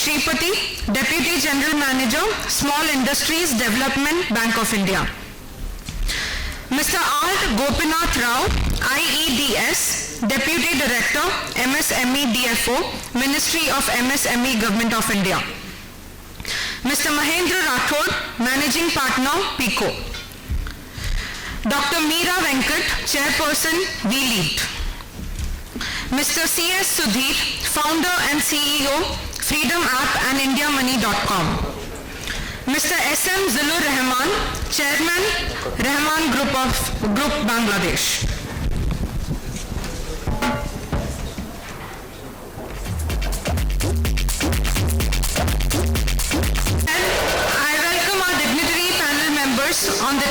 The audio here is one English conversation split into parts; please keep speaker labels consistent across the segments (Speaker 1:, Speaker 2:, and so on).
Speaker 1: Shripati, Deputy General Manager, Small Industries Development, Bank of India. Mr. R. Gopinath Rao, IEDS, Deputy Director, MSME DFO, Ministry of MSME, Government of India. Mr. Mahendra Rathod, Managing Partner, PICO. Dr. Meera Venkat, Chairperson, VLEAD. Mr. C.S. Sudhir, Founder and CEO, Freedom App and IndiaMoney.com. Mr. S.M. Zulur Rahman, Chairman, Rahman Group Bangladesh. And I welcome our dignitary panel members on the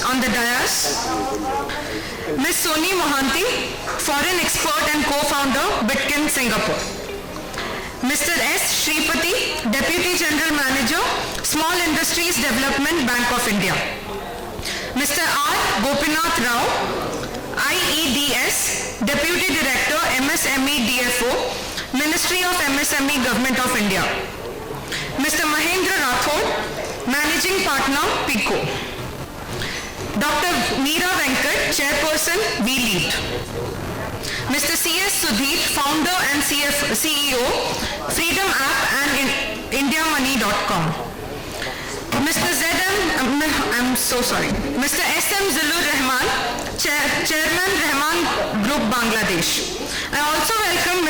Speaker 1: on the dais. Ms. Soni Mohanty, Foreign Expert and Co-Founder, Bitkin, Singapore. Mr. S. Shripati, Deputy General Manager, Small Industries Development, Bank of India. Mr. R. Gopinath Rao, IEDS, Deputy Director, MSME DFO, Ministry of MSME, Government of India. Mr. Mahendra Rathod, Managing Partner, PICO. Dr. Meera Venkat, Chairperson, VLEAD. Mr. C.S. Sudhir, Founder and CEO, Freedom App and IndiaMoney.com. Mr. Mr. S.M. Zulur Rahman, Chairman, Rahman Group Bangladesh. I also welcome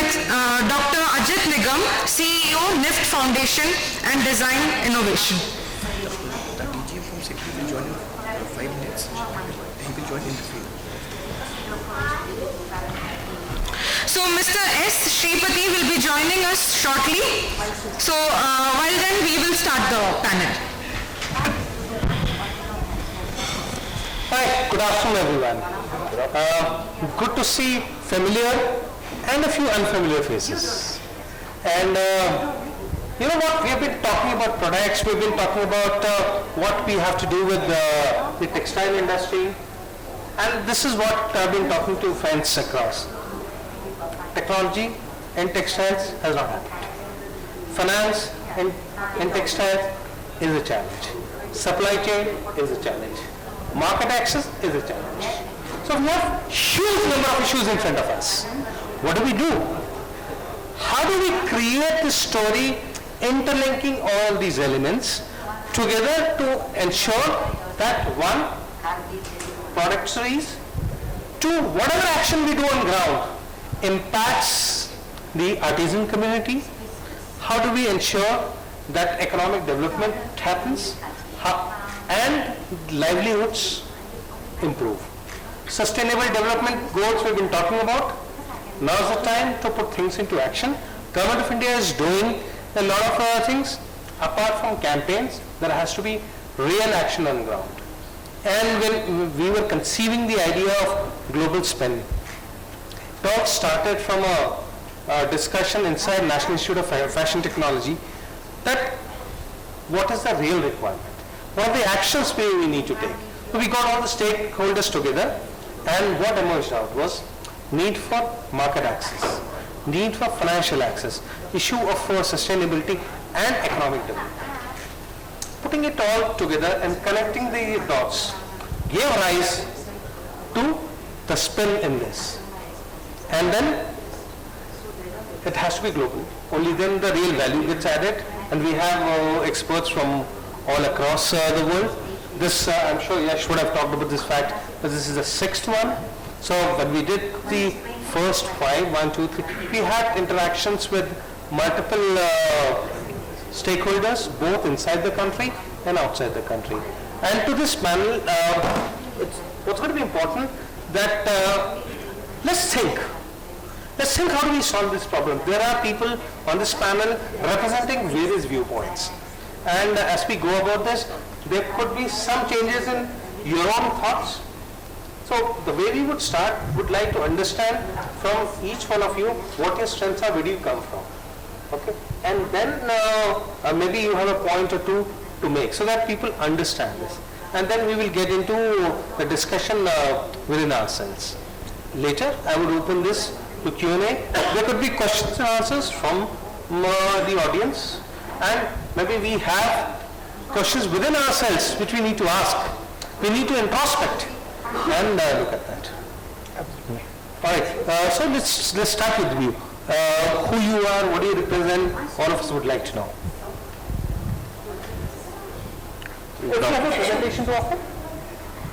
Speaker 1: Dr. Ajit Nigam, CEO, NIFT Foundation and Design Innovation. So Mr. S. Shripati will be joining us shortly. So while then we will start the panel.
Speaker 2: Hi, good afternoon everyone. Good to see familiar and a few unfamiliar faces. And you know what, we have been talking about products, we've been talking about what we have to do with the textile industry. And this is what I've been talking to friends across. Technology and textiles has not happened. Finance and textiles is a challenge. Supply chain is a challenge. Market access is a challenge. So we have huge number of issues in front of us. What do we do? How do we create this story interlinking all these elements together to ensure that one, product series, two, whatever action we do on ground impacts the artisan community? How do we ensure that economic development happens and livelihoods improve? Sustainable development goals we've been talking about. Now's the time to put things into action. Government of India is doing a lot of other things. Apart from campaigns, there has to be real action on ground. And when we were conceiving the idea of GLOBALSPIN, it all started from a discussion inside National Institute of Fashion Technology that what is the real requirement? What are the actions we need to take? So we got all the stakeholders together, and what emerged out was need for market access, need for financial access, issue of sustainability and economic development. Putting it all together and connecting the dots gave rise to the spin in this. And then it has to be global. Only then the real value gets added, and we have experts from all across the world. This, I'm sure Yash would have talked about this fact, but this is the 6th one. So when we did the first 5, 1, 2, 3, we had interactions with multiple stakeholders both inside the country and outside the country. And to this panel, what's going to be important that let's think how do we solve this problem. There are people on this panel representing various viewpoints. And as we go about this, there could be some changes in your own thoughts. So the way we would start, would like to understand from each one of you what your strengths are, where do you come from. Okay? And then maybe you have a point or two to make so that people understand this. And then we will get into the discussion within ourselves. Later, I would open this to Q&A. There could be questions and answers from the audience. And maybe we have questions within ourselves which we need to ask. We need to introspect and look at that. Absolutely. All right. So let's start with you. Who you are, what do you represent? All of us would like to know. Do you have a presentation to offer?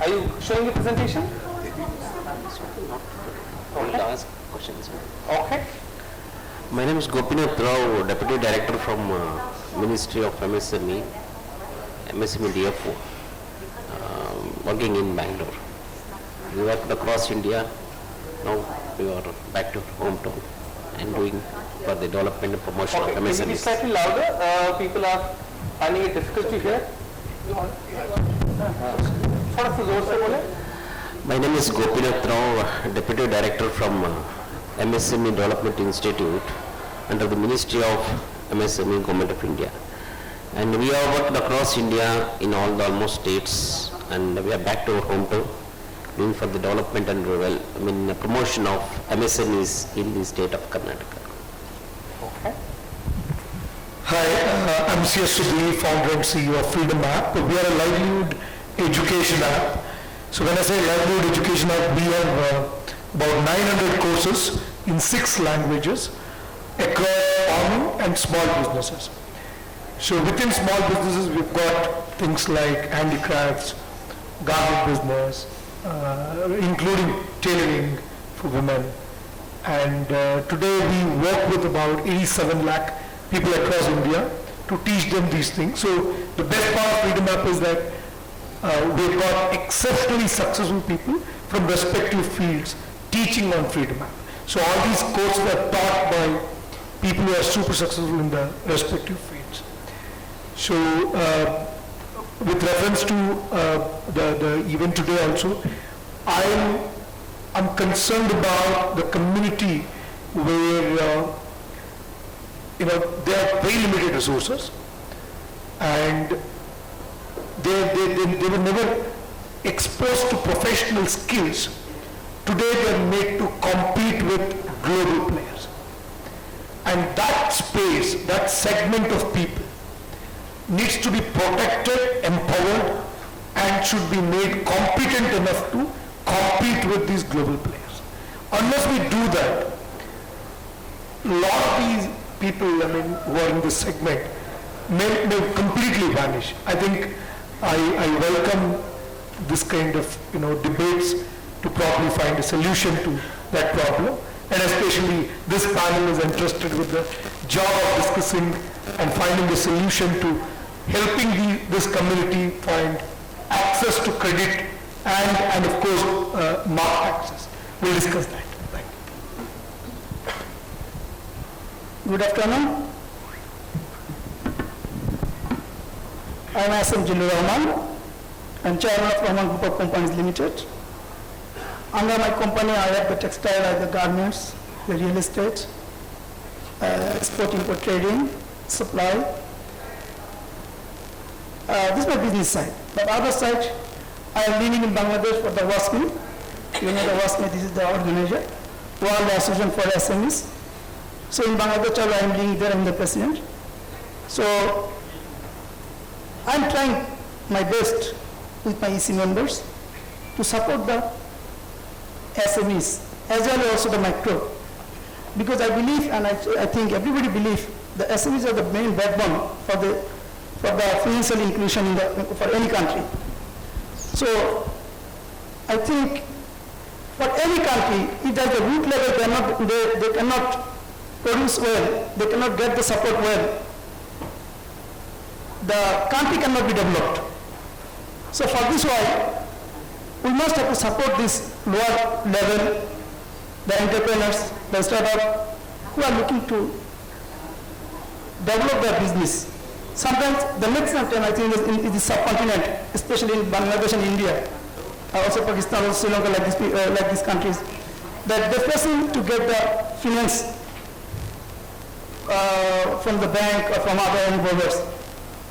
Speaker 2: Are you showing a presentation? Okay.
Speaker 3: My name is Gopinath Rao, Deputy Director from Ministry of MSME DFO, working in Bangalore. We worked across India. Now we are back to hometown and doing for the development and promotion of
Speaker 2: Can you be
Speaker 3: MSMEs.
Speaker 2: slightly louder? People are finding it difficult to hear. थोड़ा सा जोर से बोले.
Speaker 3: My name is Gopinath Rao, Deputy Director from MSME Development Institute under the Ministry of MSME Government of India. And we have worked across India in all the almost states, and we are back to our hometown doing for the development and promotion of MSMEs in the state of Karnataka.
Speaker 2: Okay.
Speaker 4: Hi, I'm C.S. Sudhi, founder and CEO of Freedom App. We are a livelihood education app. So when I say livelihood education app, we have about 900 courses in 6 languages across farming and small businesses. So within small businesses, we've got things like handicrafts, garment business, including tailoring for women. And today we work with about 87 lakh people across India to teach them these things. So the best part of Freedom App is that we've got exceptionally successful people from respective fields teaching on Freedom App. So all these courses are taught by people who are super successful in the respective fields. So with reference to the event today also, I'm concerned about the community where they have very limited resources and they were never exposed to professional skills. Today they are made to compete with global players. And that space, that segment of people needs to be protected, empowered, and should be made competent enough to compete with these global players. Unless we do that, a lot of these people, who are in this segment may completely vanish. I think I welcome this kind of debates to probably find a solution to that problem, and especially this panel is entrusted with the job of discussing and finding a solution to helping this community find access to credit and of course market access. We'll discuss that. Thank you.
Speaker 5: Good afternoon. I am Asam Jalur Rahman. I am chairman of Rahman Group of Companies Limited. Under my company, I have the textile, the garments, the real estate, export, import, trading, supply. This is my business side. But other side, I am living in Bangladesh for the WASPIN. You know the WASPIN, this is the organizer, World Association for SMEs. So in Bangladesh, I am living there, I am the president. So I am trying my best with my EC members to support the SMEs as well as also the micro. Because I believe, and I think everybody believes, the SMEs are the main backbone for the financial inclusion for any country. So I think for any country, if at the root level they cannot produce well, they cannot get the support well, the country cannot be developed. So for this why, we must have to support this lower level, the entrepreneurs, the startup, who are looking to develop their business. Sometimes the next time I think is in the subcontinent, especially in Bangladesh and India, also Pakistan, also Sri Lanka, like these countries, that they're pressing to get the finance from the bank or from other involvers.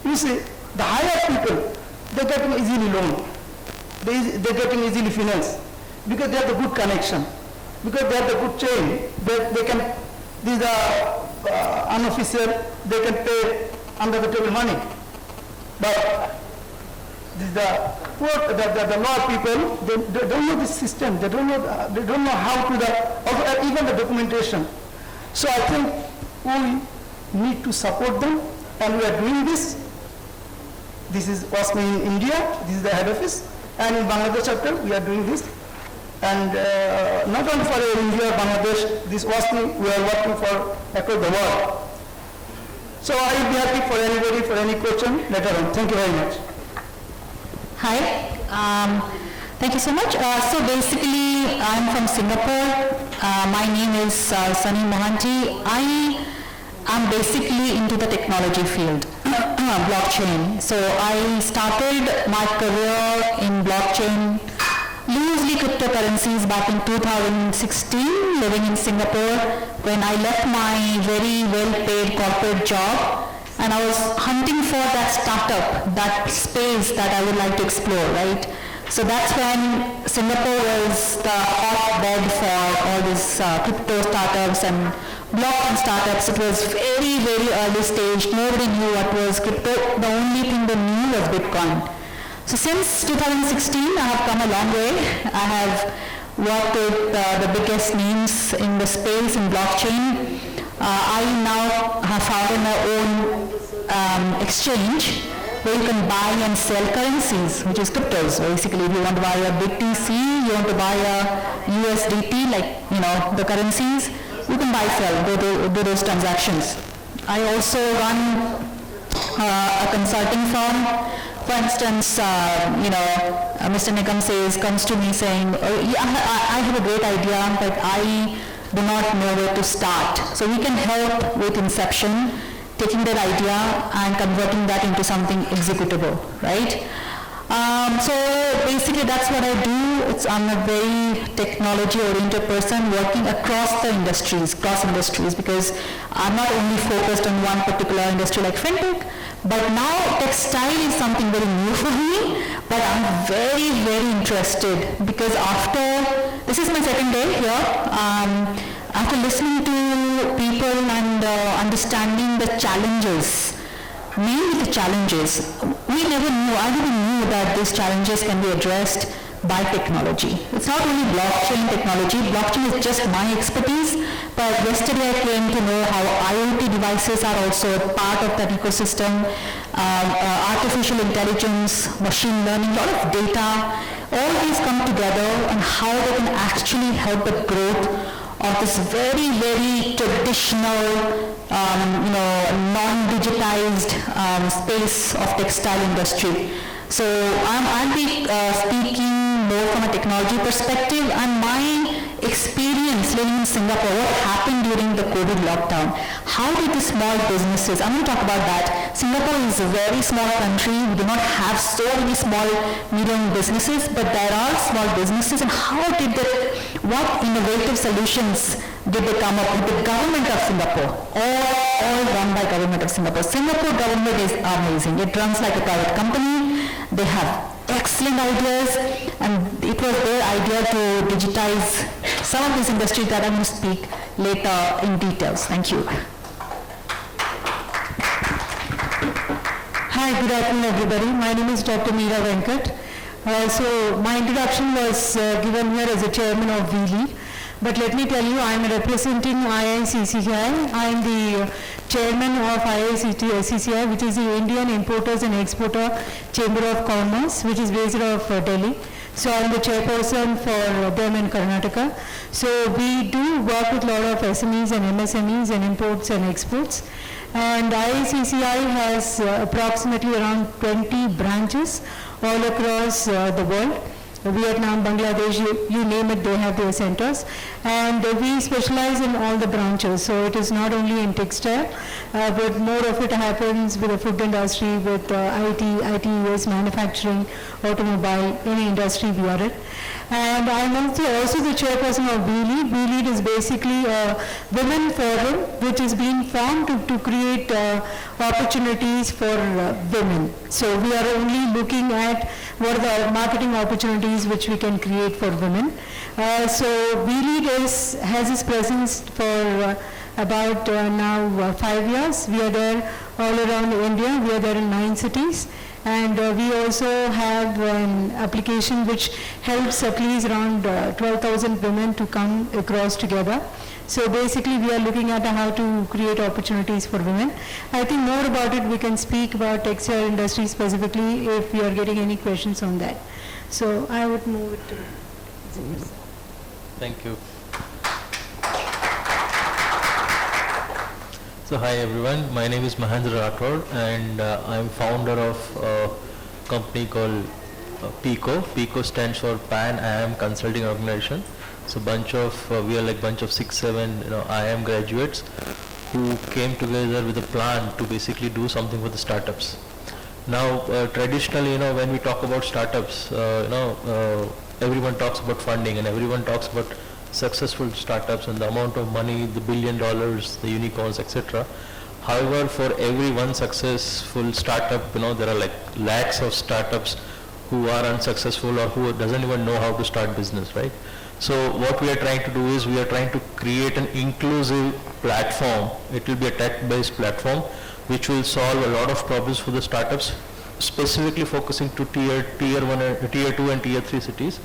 Speaker 5: You see, the higher people, they're getting easily loan. They're getting easily finance because they have the good connection, because they have the good chain. They can, these are unofficial, they can pay under the table money. But the poor, the lower people, they don't know the system. They don't know how to even the documentation. So I think we need to support them, and we are doing this. This is WASPIN in India. This is the head office, and in Bangladesh chapter we are doing this. And not only for India or Bangladesh, this WASPIN we are working for across the world. So I will be happy for anybody for any question later on. Thank you very much.
Speaker 6: Hi, thank you so much. So basically, I'm from Singapore. My name is Sunny Mohanty. I am basically into the technology field, blockchain. So I started my career in blockchain, loosely cryptocurrencies back in 2016, living in Singapore, when I left my very well-paid corporate job. And I was hunting for that startup, that space that I would like to explore, right? So that's when Singapore was the hotbed for all these crypto startups and blockchain startups. It was very, very early stage. Nobody knew what was crypto. The only thing they knew was Bitcoin. So since 2016, I have come a long way. I have worked with the biggest names in the space in blockchain. I now have founded my own exchange where you can buy and sell currencies, which is cryptos. Basically, if you want to buy a BTC, you want to buy a USDT, like, the currencies, you can buy, sell, do those transactions. I also run a consulting firm. For instance, Mr. Nikam comes to me saying, I have a great idea, but I do not know where to start. So we can help with inception, taking that idea and converting that into something executable, right? So basically that's what I do. I'm a very technology-oriented person working across the industries, cross industries, because I'm not only focused on one particular industry like fintech, but now textile is something very new for me, but I'm very, very interested because this is my second day here, after listening to people and understanding the challenges, mainly the challenges, I never knew that these challenges can be addressed by technology. It's not only blockchain technology. Blockchain is just my expertise, but yesterday I came to know how IoT devices are also a part of that ecosystem, artificial intelligence, machine learning, a lot of data, all these come together and how they can actually help the growth of this very, very traditional, non-digitized space of textile industry. So I'll be speaking more from a technology perspective and my experience living in Singapore, what happened during the COVID lockdown. How did the small businesses, I'm going to talk about that. Singapore is a very small country. We do not have so many small, medium businesses, but there are small businesses, and what innovative solutions did they come up with? The government of Singapore, all run by government of Singapore. Singapore government is amazing. It runs like a private company. They have excellent ideas, and it was their idea to digitize some of these industries that I'm going to speak later in details. Thank you.
Speaker 7: Hi, good afternoon everybody. My name is Dr. Meera Venkat. So my introduction was given here as a chairman of VLEAD. But let me tell you, I am representing IICCI. I am the chairman of IICCI, which is the Indian Importers and Exporter Chamber of Commerce, which is based out of Delhi. So I am the chairperson for them in Karnataka. So we do work with a lot of SMEs and MSMEs and imports and exports. And IICCI has approximately around 20 branches all across the world. Vietnam, Bangladesh, you name it, they have their centers. And we specialize in all the branches. So it is not only in textile, but more of it happens with the food industry, with IT, ITES, manufacturing, automobile, any industry we are in. And I'm also the chairperson of WeLead. WeLead is basically a women forum which is being formed to create opportunities for women. So we are only looking at what are the marketing opportunities which we can create for women. So WeLead has its presence for about now 5 years. We are there all around India. We are there in 9 cities. And we also have an application which helps at least around 12,000 women to come across together. So basically we are looking at how to create opportunities for women. I think more about it we can speak about textile industry specifically if we are getting any questions on that. So I would move it to
Speaker 8: Thank you. So hi everyone, my name is Mahendra Rathod and I'm founder of a company called PICO. PICO stands for Pan IIM Consulting Organization. So we are like bunch of 6-7 IIM graduates who came together with a plan to basically do something for the startups. Now traditionally when we talk about startups, everyone talks about funding and everyone talks about successful startups and the amount of money, the $1 billion, the unicorns, etc. However, for every one successful startup, there are like lakhs of startups who are unsuccessful or who doesn't even know how to start business, right? So what we are trying to do is we are trying to create an inclusive platform. It will be a tech-based platform which will solve a lot of problems for the startups, specifically focusing to tier 2 and tier 3 cities.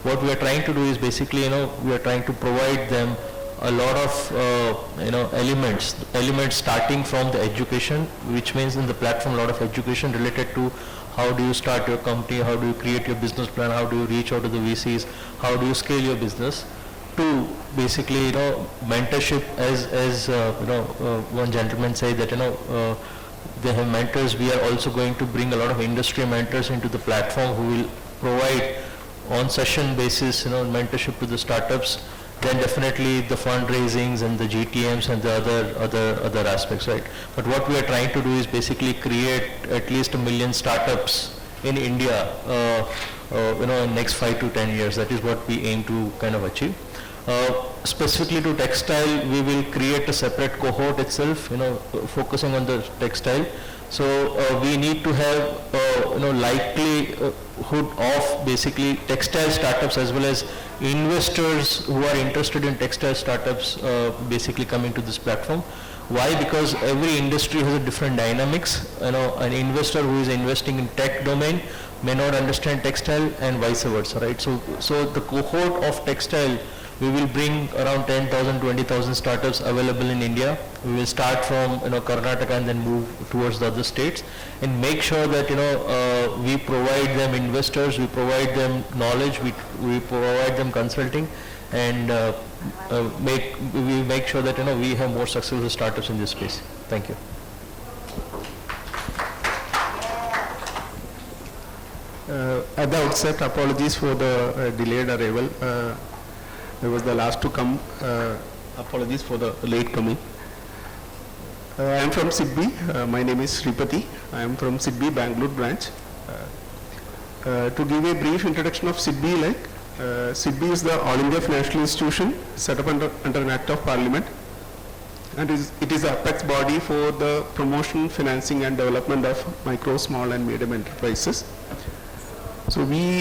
Speaker 8: What we are trying to do is basically, we are trying to provide them a lot of, elements starting from the education, which means in the platform a lot of education related to how do you start your company, how do you create your business plan, how do you reach out to the VCs, how do you scale your business, to basically, mentorship as one gentleman said that, they have mentors. We are also going to bring a lot of industry mentors into the platform who will provide on session basis, mentorship to the startups, then definitely the fundraisings and the GTMs and the other aspects, right? But what we are trying to do is basically create at least 1 million startups in India, in next 5 to 10 years. That is what we aim to kind of achieve. Specifically to textile, we will create a separate cohort itself, focusing on the textile. So we need to have, likelihood of basically textile startups as well as investors who are interested in textile startups basically coming to this platform. Why? Because every industry has a different dynamics. An investor who is investing in tech domain may not understand textile and vice versa, right? So the cohort of textile, we will bring around 10,000, 20,000 startups available in India. We will start from Karnataka and then move towards the other states and make sure that we provide them investors, we provide them knowledge, we provide them consulting, and we make sure that we have more successful startups in this space. Thank you.
Speaker 9: At the outset, apologies for the delayed arrival. I was the last to come. Apologies for the late coming. I am from SIDBI. My name is Sripati. I am from SIDBI Bengaluru branch. To give a brief introduction of SIDBI, SIDBI is the All India Financial Institution set up under an Act of Parliament, and it is the apex body for the promotion, financing and development of micro, small and medium enterprises. So we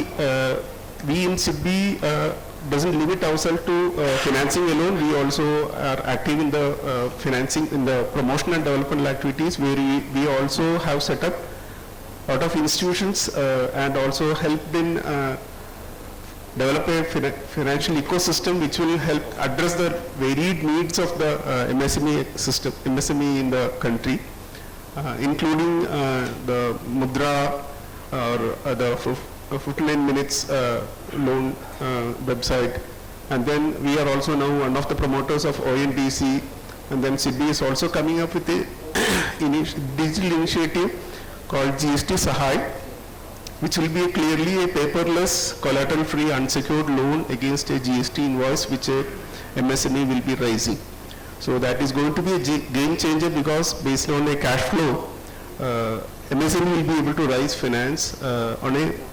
Speaker 9: in SIDBI doesn't limit ourselves to financing alone. We also are active in the financing, in the promotion and development activities, where we also have set up a lot of institutions and also helped in develop a financial ecosystem which will help address the varied needs of the MSME system, MSME in the country, including the Mudra or the 59 minutes loan website. And then we are also now one of the promoters of ONDC, and then SIDBI is also coming up with a digital initiative called GST Sahai, which will be clearly a paperless, collateral-free, unsecured loan against a GST invoice which a MSME will be raising. So that is going to be a game changer, because based on a cash flow, MSME will be able to raise finance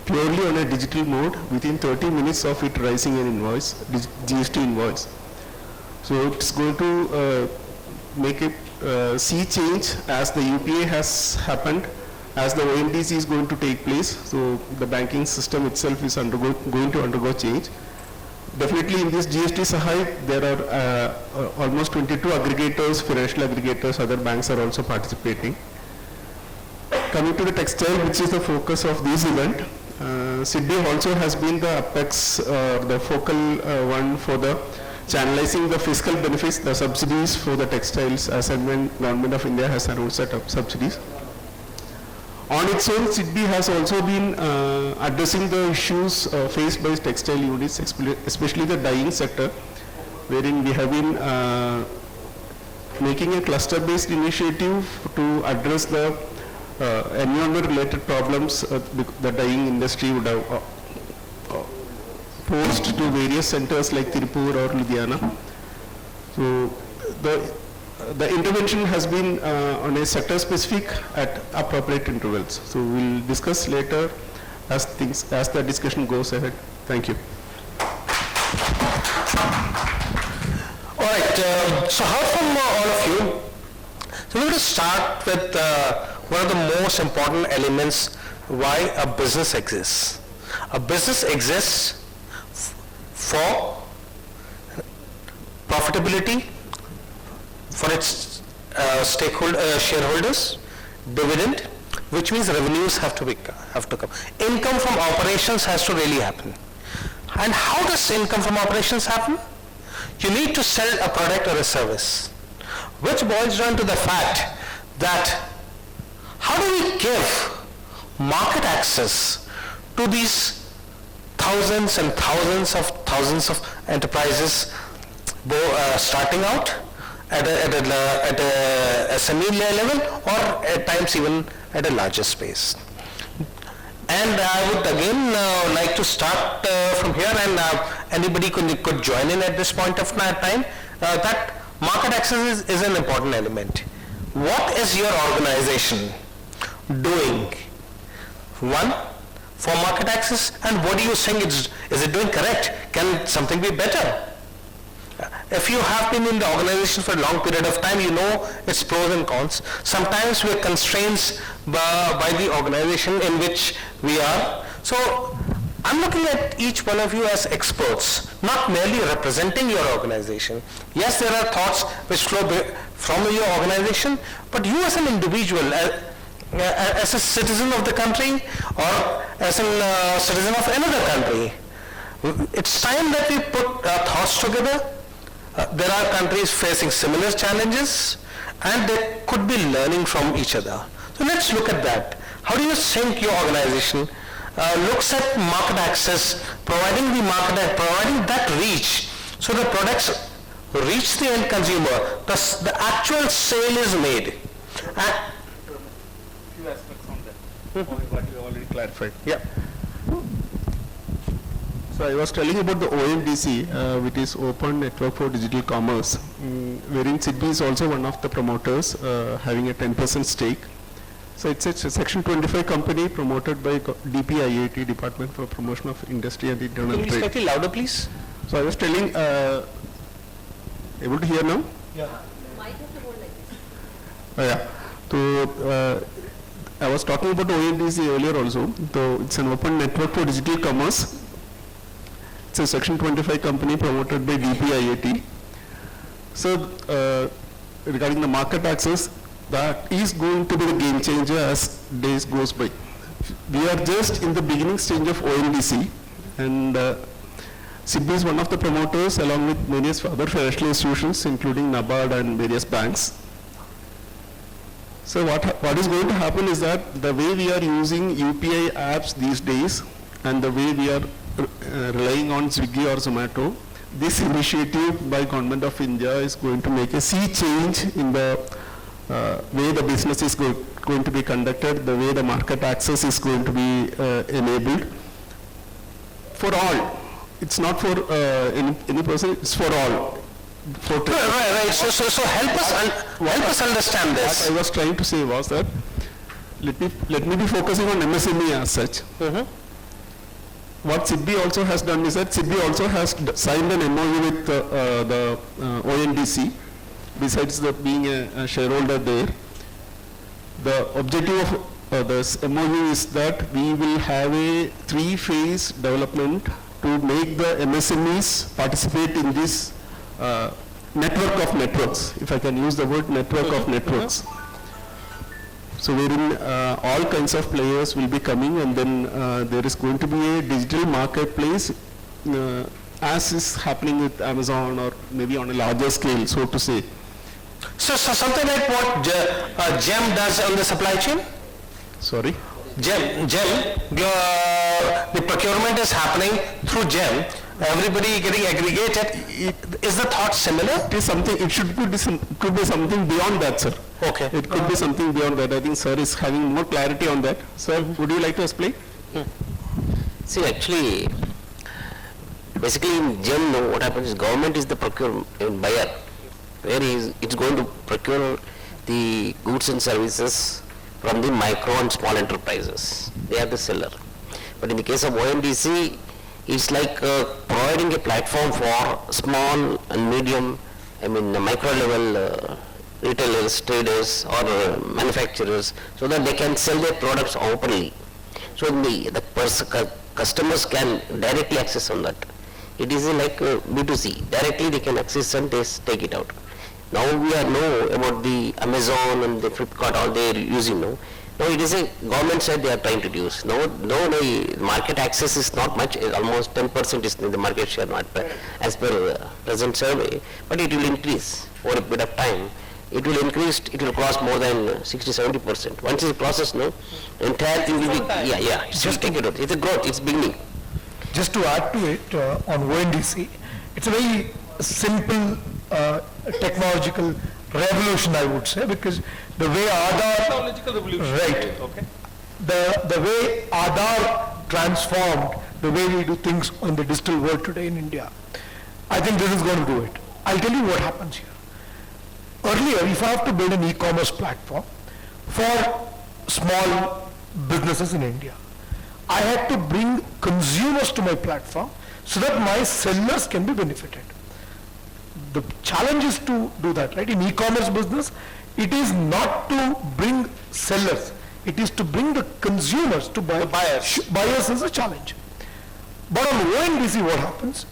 Speaker 9: purely on a digital mode within 30 minutes of it raising an invoice, GST invoice. So it's going to make a sea change as the UPA has happened, as the ONDC is going to take place. So the banking system itself is going to undergo change. Definitely in this GST Sahai, there are almost 22 aggregators, financial aggregators, other banks are also participating. Coming to the textile, which is the focus of this event, SIDBI also has been the apex, the focal one for the channelizing the fiscal benefits, the subsidies for the textiles, as and when Government of India has announced set up subsidies. On its own, SIDBI has also been addressing the issues faced by textile units, especially the dyeing sector, wherein we have been making a cluster-based initiative to address the environment-related problems the dyeing industry would have posed to various centers like Tirupur or Ludhiana. So the intervention has been on a sector-specific at appropriate intervals. So we'll discuss later as the discussion goes ahead. Thank you.
Speaker 2: All right. So how from all of you? So we're going to start with one of the most important elements why a business exists. A business exists for profitability, for its shareholders, dividend, which means revenues have to come. Income from operations has to really happen. And how does income from operations happen? You need to sell a product or a service, which boils down to the fact that how do we give market access to these thousands and thousands of enterprises starting out at a SME level, or at times even at a larger space. And I would again like to start from here, and anybody could join in at this point of time. That market access is an important element. What is your organization doing? One, for market access, and what do you think is it doing correct? Can something be better? If you have been in the organization for a long period of time, you know its pros and cons. Sometimes we are constrained by the organization in which we are. So I'm looking at each one of you as experts, not merely representing your organization. Yes, there are thoughts which flow from your organization, but you as an individual, as a citizen of the country, or as a citizen of another country, it's time that we put our thoughts together. There are countries facing similar challenges, and they could be learning from each other. So let's look at that. How do you think your organization looks at market access, providing that reach, so the products reach the end consumer, thus the actual sale is made.
Speaker 9: Few aspects on that, what you already clarified.
Speaker 2: Yeah.
Speaker 9: So I was telling about the ONDC, which is Open Network for Digital Commerce, wherein SIDBI is also one of the promoters, having a 10% stake. So it's a Section 25 company promoted by DPIIT, Department for Promotion of Industry and Internal Trade.
Speaker 2: Can you slightly louder, please?
Speaker 9: So I was telling, able to hear now?
Speaker 6: Might have to hold like this.
Speaker 9: Yeah. So I was talking about ONDC earlier also. So it's an open network for digital commerce. It's a Section 25 company promoted by DPIIT. So regarding the market access, that is going to be the game changer as days goes by. We are just in the beginning stage of ONDC, and SIDBI is one of the promoters along with various other financial institutions including NABARD and various banks. So what is going to happen is that the way we are using UPI apps these days and the way we are relying on Swiggy or Zomato, this initiative by Government of India is going to make a sea change in the way the business is going to be conducted, the way the market access is going to be enabled for all. It's not for any person, it's for all.
Speaker 2: Right. So help us understand this.
Speaker 9: What I was trying to say was that let me be focusing on MSME as such. What SIDBI also has done is that SIDBI also has signed an MOU with the ONDC, besides being a shareholder there. The objective of this MOU is that we will have a 3-phase development to make the MSMEs participate in this network of networks, if I can use the word network of networks. So wherein all kinds of players will be coming, and then there is going to be a digital marketplace as is happening with Amazon, or maybe on a larger scale, so to say.
Speaker 2: So something like what GEM does on the supply chain?
Speaker 9: Sorry?
Speaker 2: GEM, the procurement is happening through GEM. Everybody getting aggregated. Is the thought similar?
Speaker 9: It is something, it could be something beyond that, sir.
Speaker 2: Okay.
Speaker 9: It could be something beyond that. I think sir is having more clarity on that. Sir, would you like to explain?
Speaker 3: See, actually, basically in GEM, what happens is government is the buyer, where it's going to procure the goods and services from the micro and small enterprises. They are the seller. But in the case of ONDC, it's like providing a platform for small and medium, micro level retailers, traders or manufacturers, so that they can sell their products openly. So the customers can directly access on that. It is like B2C. Directly they can access and they take it out. Now we know about the Amazon and the Flipkart, all they are using now. Now it is a government side they are trying to use. Now the market access is not much, almost 10% is the market share, not as per present survey, but it will increase over a bit of time. It will increase, it will cross more than 60-70%. Once it crosses, no, entire thing will be, just take it out. It's a growth, it's beginning.
Speaker 4: Just to add to it, on ONDC, it's a very simple technological revolution, I would say, because the way Aadhaar...
Speaker 2: Technological revolution.
Speaker 4: Right. Okay. The way Aadhaar transformed the way we do things in the digital world today in India, I think this is going to do it. I'll tell you what happens here. Earlier, if I have to build an e-commerce platform for small businesses in India, I had to bring consumers to my platform so that my sellers can be benefited. The challenge is to do that, right? In e-commerce business, it is not to bring sellers, it is to bring the consumers to buy. Buyers is a challenge. But on ONDC, what happens?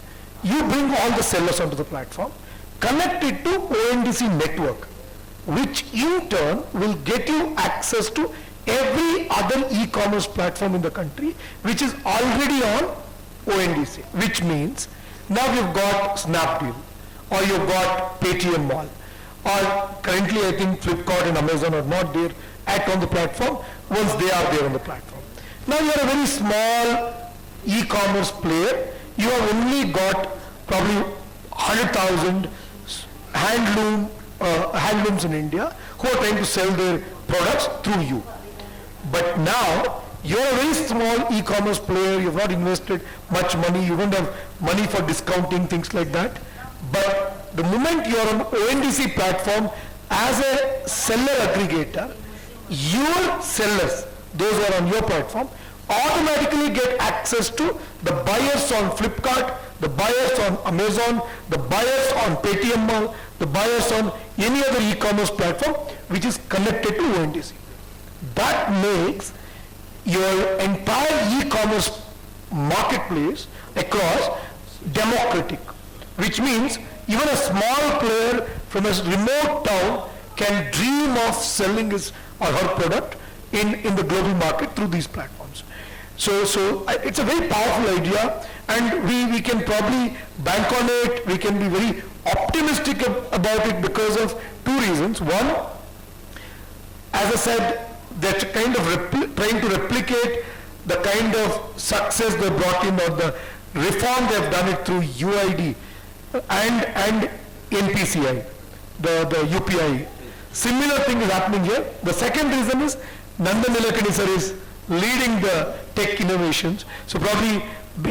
Speaker 4: You bring all the sellers onto the platform, connect it to ONDC network, which in turn will get you access to every other e-commerce platform in the country, which is already on ONDC, which means now you've got Snapdeal, or you've got Paytm Mall, or currently I think Flipkart and Amazon are not there on the platform. Once they are there on the platform, now you are a very small e-commerce player. You have only got probably 100,000 handlooms in India who are trying to sell their products through you. But now you're a very small e-commerce player. You've not invested much money. You don't have money for discounting, things like that. But the moment you're on ONDC platform as a seller aggregator, your sellers, those who are on your platform, automatically get access to the buyers on Flipkart, the buyers on Amazon, the buyers on Paytm Mall, the buyers on any other e-commerce platform which is connected to ONDC. That makes your entire e-commerce marketplace across democratic, which means even a small player from a remote town can dream of selling his or her product in the global market through these platforms. So it's a very powerful idea, and we can probably bank on it. We can be very optimistic about it because of two reasons. One, as I said, they're kind of trying to replicate the kind of success they brought in, or the reform they've done it through UID and NPCI, the UPI Similar thing is happening here. The second reason is Nandan Nilekani sir is leading the tech innovations. So probably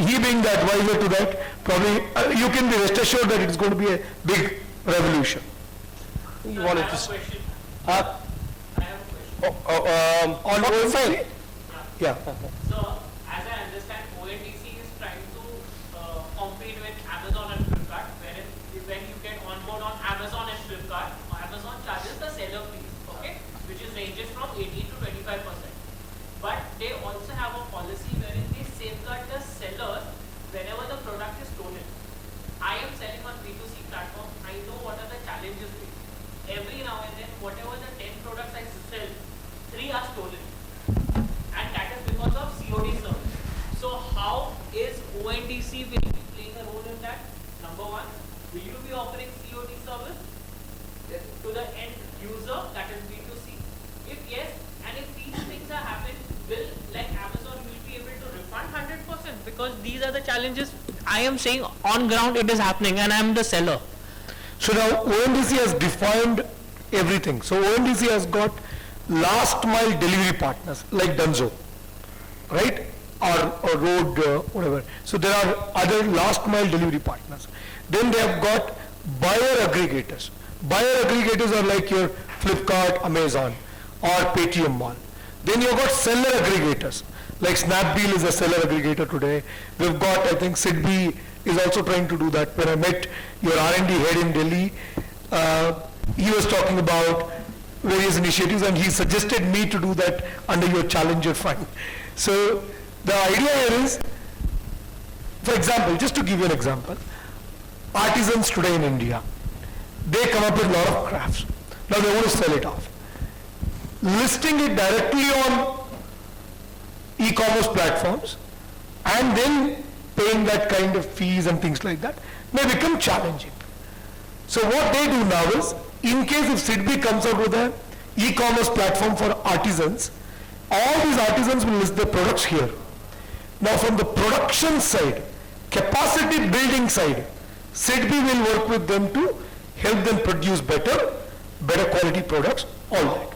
Speaker 4: he being the advisor to that, probably you can be rest assured that it's going to be a big revolution. You wanted to say? On ONDC? Yeah.
Speaker 10: So, as I understand, ONDC is trying to compete with Amazon and Flipkart, wherein when you get on board on Amazon and Flipkart, Amazon charges the seller fees, okay, which is ranges from 18 to 25%. But they also have a policy wherein they safeguard the seller whenever the product is stolen. I am selling on B2C platform. I know what are the challenges. Every now and then, whatever the 10 products I sell, 3 are stolen. And that is because of COD service. So how is ONDC will be playing a role in that? Number one, will you be offering COD service to the end user, that is B2C? If yes, and if these things are happening, will like Amazon will be able to refund 100%? Because these are the challenges I am saying on ground it is happening and I am the seller.
Speaker 4: So now ONDC has defined everything. So ONDC has got last mile delivery partners like Dunzo, right? Or road, whatever. So there are other last mile delivery partners. Then they have got buyer aggregators. Buyer aggregators are like your Flipkart, Amazon or Paytm Mall. Then you've got seller aggregators. Like Snapdeal is a seller aggregator today. We've got, I think Sidbi is also trying to do that. When I met your R&D head in Delhi, he was talking about various initiatives and he suggested me to do that under your Challenger Fund. So the idea here is, for example, just to give you an example, artisans today in India, they come up with a lot of crafts. Now they want to sell it off. Listing it directly on e-commerce platforms and then paying that kind of fees and things like that may become challenging. So what they do now is, in case if Sidbi comes out with an e-commerce platform for artisans, all these artisans will list their products here. Now from the production side, capacity building side, Sidbi will work with them to help them produce better quality products, all that.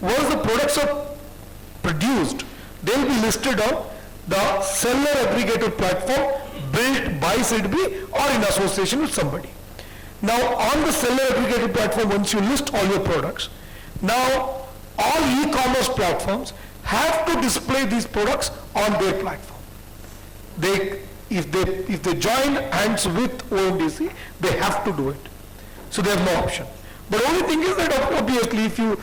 Speaker 4: Once the products are produced, they will be listed on the seller aggregator platform built by Sidbi or in association with somebody. Now on the seller aggregator platform, once you list all your products, now all e-commerce platforms have to display these products on their platform. If they join hands with ONDC, they have to do it. So they have no option. The only thing is that obviously if you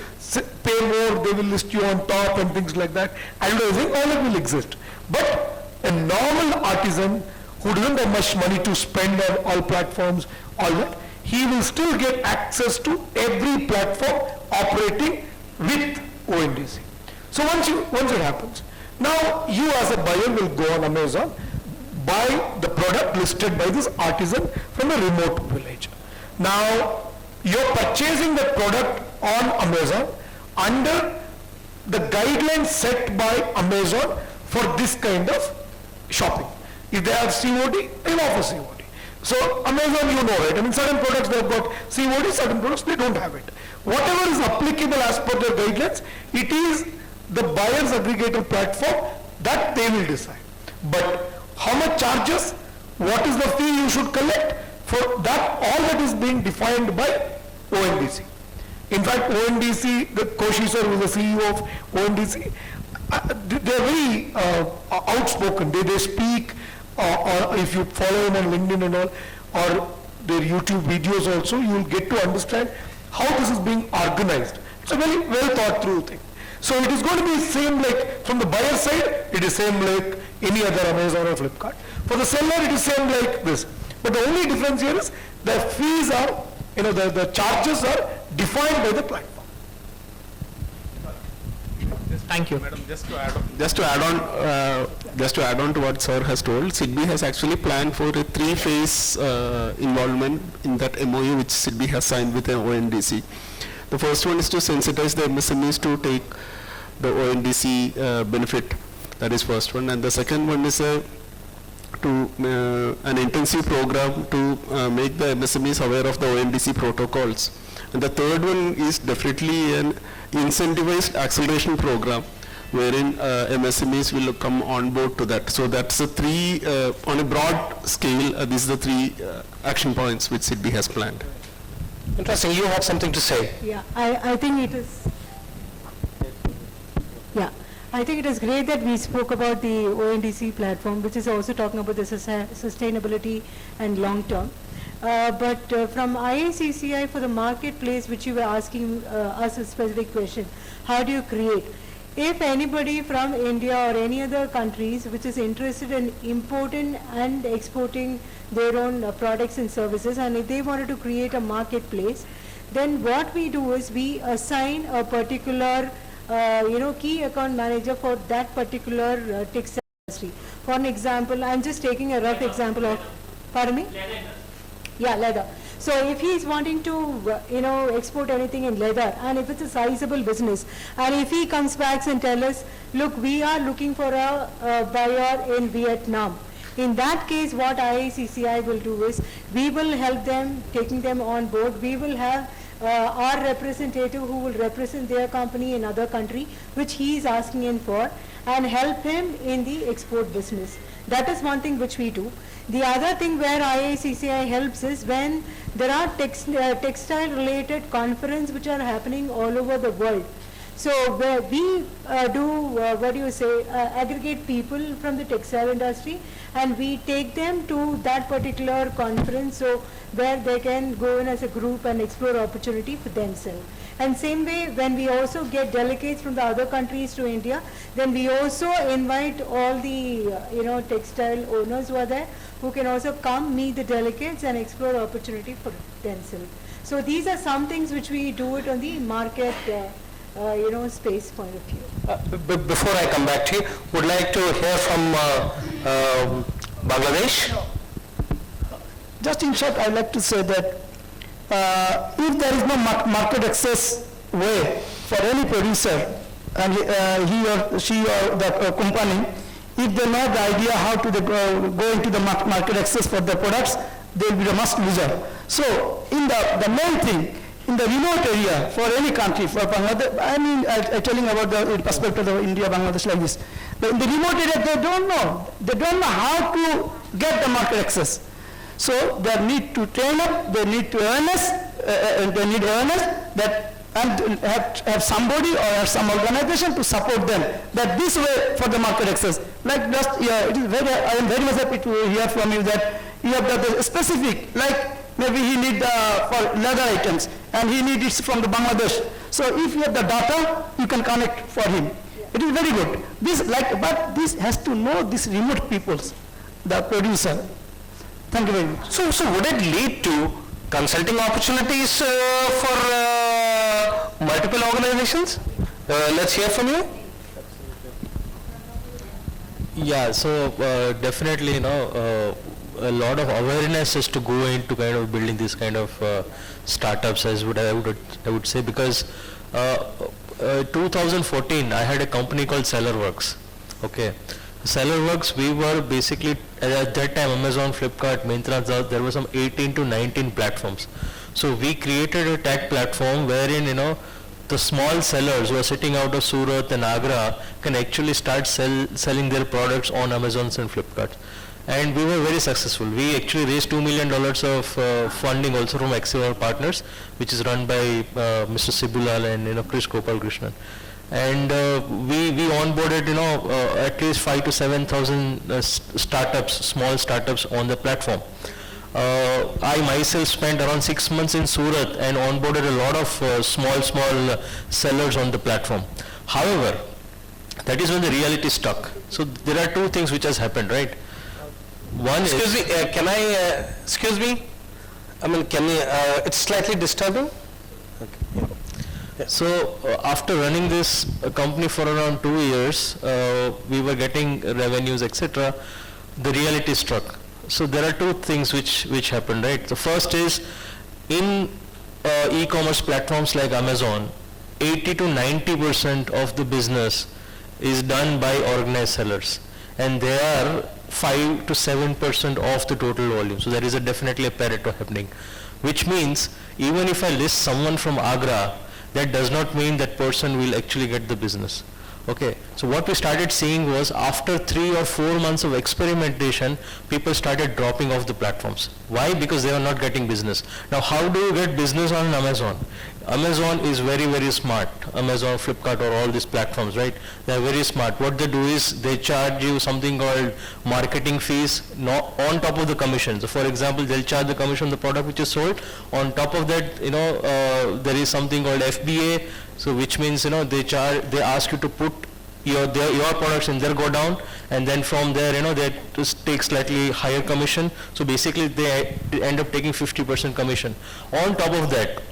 Speaker 4: pay more, they will list you on top and things like that. Advertising, all it will exist. But a normal artisan who doesn't have much money to spend on all platforms, all that, he will still get access to every platform operating with ONDC. So once it happens, now you as a buyer will go on Amazon, buy the product listed by this artisan from a remote village. Now you're purchasing the product on Amazon under the guidelines set by Amazon for this kind of shopping. If they have COD, they'll offer COD. So Amazon, you know, right? I mean, certain products they've got COD, certain products they don't have it. Whatever is applicable as per their guidelines, it is the buyer's aggregator platform that they will decide. But how much charges, what is the fee you should collect, for that, all that is being defined by ONDC. In fact, ONDC, the Koshi sir, who is the CEO of ONDC, they are very outspoken. They speak, or if you follow them on LinkedIn and all, or their YouTube videos also, you will get to understand how this is being organized. It's a very well thought through thing. So it is going to be same like, from the buyer side, it is same like any other Amazon or Flipkart. For the seller, it is same like this. But the only difference here is the fees are, the charges are defined by the platform.
Speaker 10: Thank you.
Speaker 9: Madam, just to add on to what sir has told, Sidbi has actually planned for a 3-phase involvement in that MOU which Sidbi has signed with the ONDC. The first one is to sensitize the MSMEs to take the ONDC benefit. That is first one. And the second one is an intensive program to make the MSMEs aware of the ONDC protocols And the third one is definitely an incentivized acceleration program wherein MSMEs will come on board to that. So that's the three, on a broad scale, these are the three action points which SIDBI has planned.
Speaker 2: Interesting. You have something to say.
Speaker 7: Yeah, I think it is. Yeah, I think it is great that we spoke about the ONDC platform, which is also talking about the sustainability and long term. But from IACCI for the marketplace, which you were asking us a specific question, how do you create? If anybody from India or any other countries which is interested in importing and exporting their own products and services, and if they wanted to create a marketplace, then what we do is we assign a particular key account manager for that particular textile industry. For an example, I'm just taking a rough example of, pardon me? Yeah, leather. So if he is wanting to, export anything in leather, and if it's a sizable business, and if he comes back and tells us, look, we are looking for a buyer in Vietnam. In that case, what IACCI will do is, we will help them, taking them on board. We will have our representative who will represent their company in other country, which he is asking in for, and help him in the export business. That is one thing which we do. The other thing where IACCI helps is when there are textile related conferences which are happening all over the world. So where we aggregate people from the textile industry, and we take them to that particular conference, so where they can go in as a group and explore opportunity for themselves. And same way, when we also get delegates from the other countries to India, then we also invite all the textile owners who are there, who can also come meet the delegates and explore opportunity for themselves. So these are some things which we do it on the market space point of view.
Speaker 2: Before I come back to you, would like to hear from Bangladesh.
Speaker 5: Just in short, I'd like to say that if there is no market access way for any producer, and he or she or the company, if they know the idea how to go into the market access for the products, they will be the must loser. So in the main thing, in the remote area for any country, for Bangladesh, I'm telling about the perspective of India, Bangladesh like this. But in the remote area, they don't know how to get the market access. So they need to train up, they need to awareness that, and have somebody or have some organization to support them, that this way for the market access. Like just, it is I am very much happy to hear from you that you have the specific, like maybe he need for leather items, and he needs it from the Bangladesh. So if you have the data, you can connect for him. It is very good. But this has to know these remote peoples, the producer. Thank you very much.
Speaker 2: So would it lead to consulting opportunities for multiple organizations? Let's hear from you.
Speaker 8: Yeah, so definitely, a lot of awareness is to go into kind of building this kind of startups, as I would say, because 2014 I had a company called Sellerworks. Okay, Sellerworks, we were basically at that time Amazon, Flipkart, Myntra, there were some 18 to 19 platforms. So we created a tech platform wherein the small sellers who are sitting out of Surat and Agra can actually start selling their products on Amazons and Flipkart. And we were very successful. We actually raised $2 million of funding also from Accivar Partners, which is run by Mr. Sibulal and Chris Gopalkrishnan. And we onboarded at least 5,000 to 7,000 startups, small startups on the platform. I myself spent around 6 months in Surat and onboarded a lot of small sellers on the platform. However, that is when the reality struck. So there are two things which has happened, right? One
Speaker 2: excuse
Speaker 8: is,
Speaker 2: me, can I, excuse me? It's slightly disturbing. Okay.
Speaker 8: Yeah. So after running this company for around 2 years, we were getting revenues, etc. The reality struck. So there are two things which happened, right? The first is, in e-commerce platforms like Amazon, 80 to 90% of the business is done by organized sellers, and they are 5 to 7% of the total volume. So there is definitely a Pareto happening. which means even if I list someone from Agra, that does not mean that person will actually get the business. Okay, so what we started seeing was after 3 or 4 months of experimentation, people started dropping off the platforms. Why? Because they are not getting business. Now how do you get business on Amazon? Amazon is very, very smart. Amazon, Flipkart, or all these platforms, right? They are very smart. What they do is they charge you something called marketing fees on top of the commission. So for example, they'll charge the commission on the product which is sold. On top of that, there is something called FBA. So which means, they ask you to put your products in their godown, and then from there, they just take slightly higher commission. So basically they end up taking 50% commission. On top of that,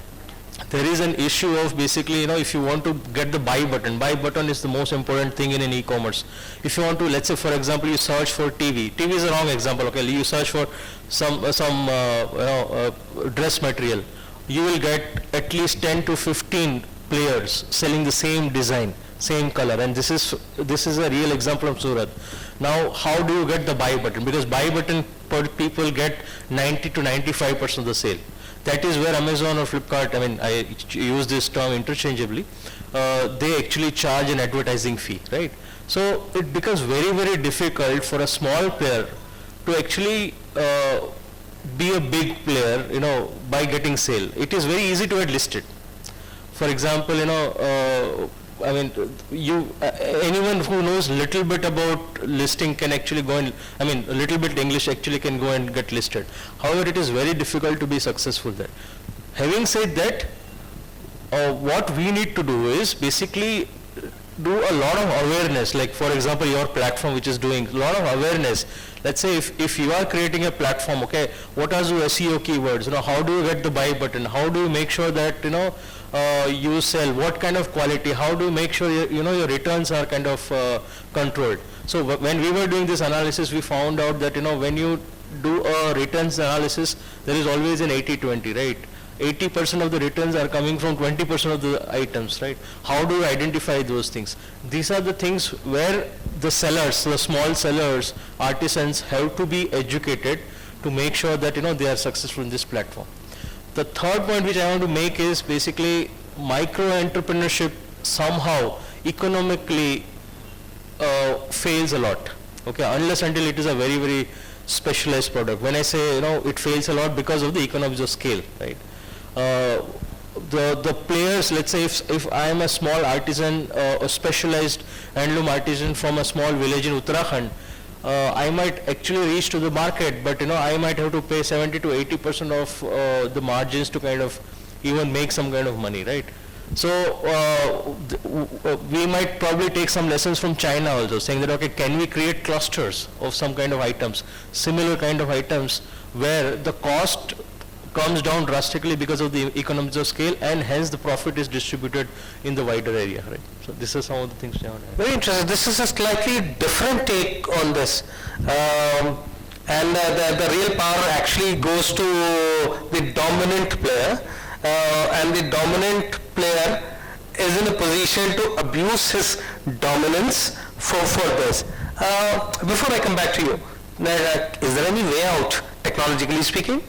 Speaker 8: there is an issue of basically, if you want to get the buy button is the most important thing in an e-commerce. If you want to, let's say for example, you search for TV is a wrong example, okay, you search for some dress material, you will get at least 10 to 15 players selling the same design, same color, and this is a real example of Surat. Now how do you get the buy button? Because buy button people get 90 to 95% of the sale. That is where Amazon or Flipkart, I use this term interchangeably, they actually charge an advertising fee, right? So it becomes very, very difficult for a small player to actually be a big player, by getting sale. It is very easy to get listed. For example, anyone who knows little bit about listing can actually go and, a little bit English actually can go and get listed. However, it is very difficult to be successful there. Having said that, what we need to do is basically do a lot of awareness, like for example your platform which is doing a lot of awareness. Let's say if you are creating a platform, okay, what are your SEO keywords, how do you get the buy button, how do you make sure that you sell, what kind of quality, how do you make sure your returns are kind of controlled. So when we were doing this analysis, we found out that when you do a returns analysis, there is always an 80-20, right? 80% of the returns are coming from 20% of the items, right? How do you identify those things? These are the things where the sellers, the small sellers, artisans have to be educated to make sure that they are successful in this platform. The third point which I want to make is basically micro entrepreneurship somehow economically fails a lot, okay, unless until it is a very, very specialized product. When I say it fails a lot because of the economies of scale, right? The players, let's say if I am a small artisan, a specialized handloom artisan from a small village in Uttarakhand, I might actually reach to the market, but I might have to pay 70 to 80% of the margins to kind of even make some kind of money, right? So we might probably take some lessons from China also, saying that okay, can we create clusters of some kind of items, similar kind of items, where the cost comes down drastically because of the economies of scale, and hence the profit is distributed in the wider area, right? So this is some of the things.
Speaker 2: Very interesting. This is a slightly different take on this, and the real power actually goes to the dominant player, and the dominant player is in a position to abuse his dominance for this. Before I come back to you, is there any way out, technologically speaking?